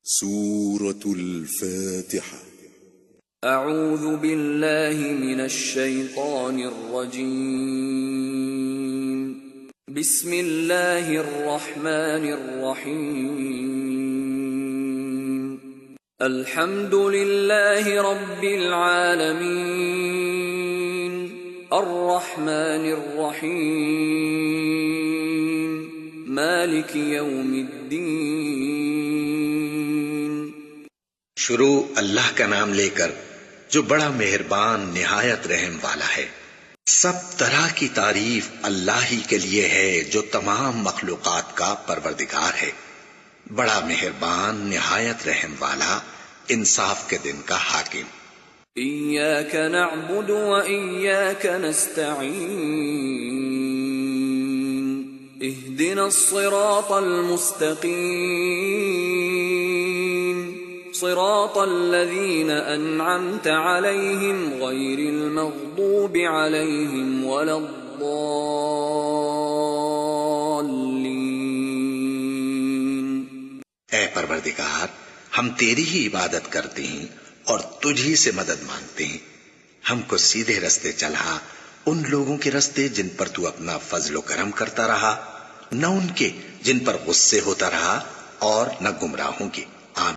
سورة الفاتحة. اعوذ باللہ من الشیطان الرجیم. بسم اللہ الرحمن الرحیم. الحمد للہ رب العالمین الرحمن الرحیم مالک یوم الدین. شروع اللہ کا نام لے کر جو بڑا مہربان نہایت رحم والا ہے. سب طرح کی تعریف اللہ ہی کے لیے ہے جو تمام مخلوقات کا پروردگار ہے، بڑا مہربان نہایت رحم والا، انصاف کے دن کا حاکم. ایاک نعبد و ایاک نستعین اہدنا الصراط المستقیم صراط الذین انعمت علیہم غیر المغضوب علیہم ولا الضالین. اے پروردگار، ہم تیری ہی عبادت کرتے ہیں اور تجھ ہی سے مدد مانگتے ہیں. ہم کو سیدھے رستے چلا، ان لوگوں کے رستے جن پر تو اپنا فضل و کرم کرتا رہا، نہ ان کے جن پر غصے ہوتا رہا، اور نہ گمراہوں کے.